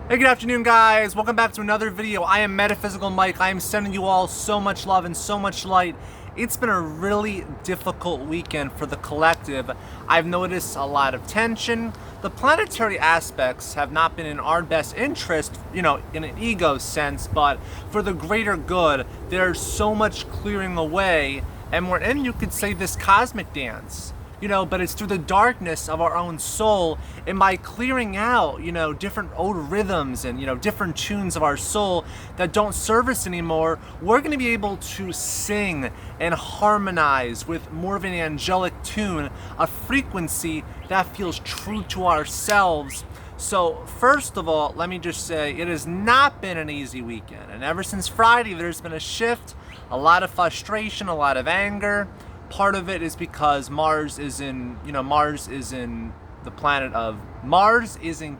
Hey, good afternoon, guys. Welcome back to another video. I am Metaphysical Mike. I am sending you all so much love and so much light. It's been a really difficult weekend for the collective. I've noticed a lot of tension. The planetary aspects have not been in our best interest, in an ego sense, but for the greater good, there's so much clearing away, and we're in, you could say, this cosmic dance. But it's through the darkness of our own soul, and by clearing out, different old rhythms and, different tunes of our soul that don't serve us anymore, we're going to be able to sing and harmonize with more of an angelic tune, a frequency that feels true to ourselves. So first of all, let me just say, it has not been an easy weekend. And ever since Friday, there's been a shift, a lot of frustration, a lot of anger. Part of it is because Mars is in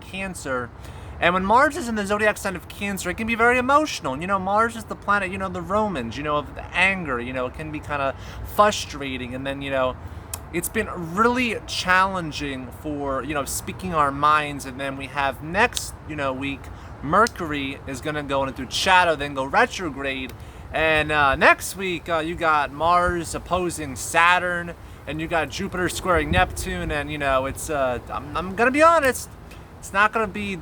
Cancer. And when Mars is in the zodiac sign of Cancer, it can be very emotional. Mars is the planet, the Romans, of the anger, it can be kind of frustrating. And then, it's been really challenging for, speaking our minds. And then we have next, week, Mercury is going to go into shadow, then go retrograde. And next week, you got Mars opposing Saturn, and you got Jupiter squaring Neptune, and it's I'm gonna be honest, it's not gonna be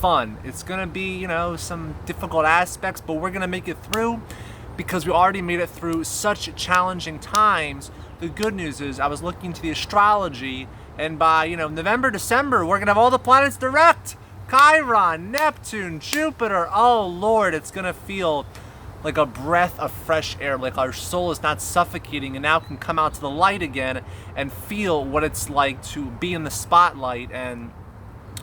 fun. It's gonna be some difficult aspects, but we're gonna make it through because we already made it through such challenging times. The good news is I was looking to the astrology, and by November, December, we're gonna have all the planets direct. Chiron, Neptune, Jupiter. Oh Lord, it's gonna feel like a breath of fresh air, like our soul is not suffocating and now can come out to the light again and feel what it's like to be in the spotlight. And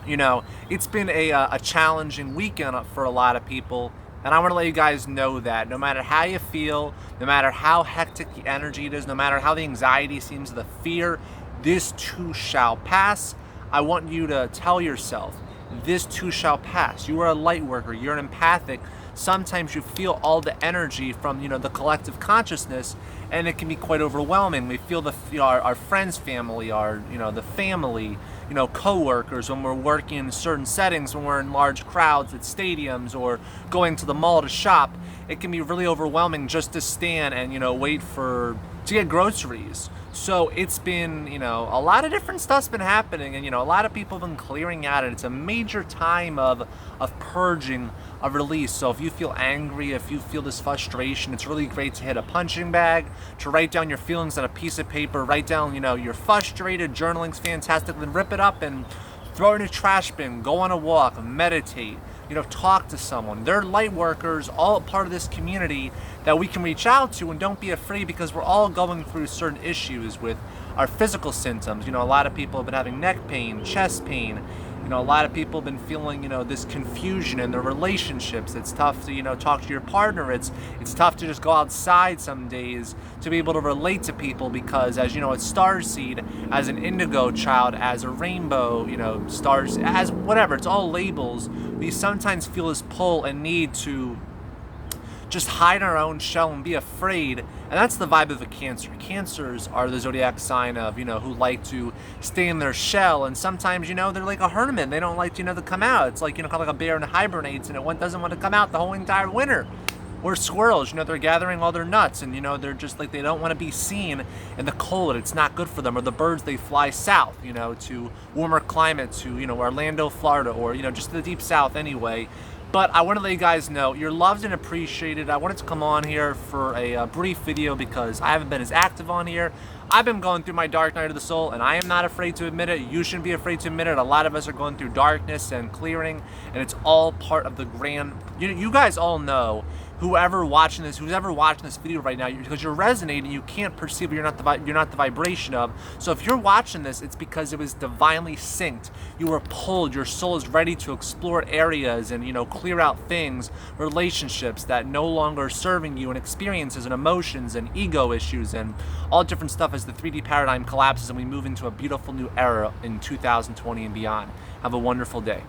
it's been a challenging weekend for a lot of people, and I want to let you guys know that no matter how you feel, no matter how hectic the energy it is, no matter how the anxiety seems, the fear, this too shall pass. I want you to tell yourself, this too shall pass. You are a light worker, you're an empathic. Sometimes you feel all the energy from the collective consciousness, and it can be quite overwhelming. We feel our friends' family, the family, co-workers, when we're working in certain settings, when we're in large crowds at stadiums or going to the mall to shop. It can be really overwhelming just to stand and wait to get groceries. So it's been, a lot of different stuff's been happening, and a lot of people have been clearing out, and it's a major time of purging, of release. So if you feel angry, if you feel this frustration, it's really great to hit a punching bag, to write down your feelings on a piece of paper, write down, you're frustrated, journaling's fantastic, then rip it up and throw it in a trash bin, go on a walk, meditate, talk to someone. They're light workers, all part of this community that we can reach out to, and don't be afraid, because we're all going through certain issues with our physical symptoms. A lot of people have been having neck pain, chest pain. A lot of people have been feeling, this confusion in their relationships. It's tough to, talk to your partner. It's tough to just go outside some days to be able to relate to people, because as a starseed, as an indigo child, as a rainbow, stars, as whatever, it's all labels. We sometimes feel this pull and need to just hide in our own shell and be afraid. And that's the vibe of a Cancer. Cancers are the zodiac sign of, who like to stay in their shell. And sometimes, they're like a hermit. They don't like to, to come out. It's like, kind of like a bear and hibernates, and it doesn't want to come out the whole entire winter. Or squirrels, they're gathering all their nuts, and, they're just like, they don't want to be seen in the cold. It's not good for them. Or the birds, they fly south, to warmer climates, to, Orlando, Florida, or, just the deep south anyway. But I want to let you guys know, you're loved and appreciated. I wanted to come on here for a brief video because I haven't been as active on here. I've been going through my dark night of the soul, and I am not afraid to admit it. You shouldn't be afraid to admit it. A lot of us are going through darkness and clearing, and it's all part of the grand... You guys all know, who's ever watching this video right now, because you're resonating, you can't perceive, you're not the vibration of. So if you're watching this, it's because it was divinely synced. You were pulled. Your soul is ready to explore areas and clear out things, relationships that no longer are serving you, and experiences and emotions and ego issues and all different stuff as the 3D paradigm collapses and we move into a beautiful new era in 2020 and beyond. Have a wonderful day.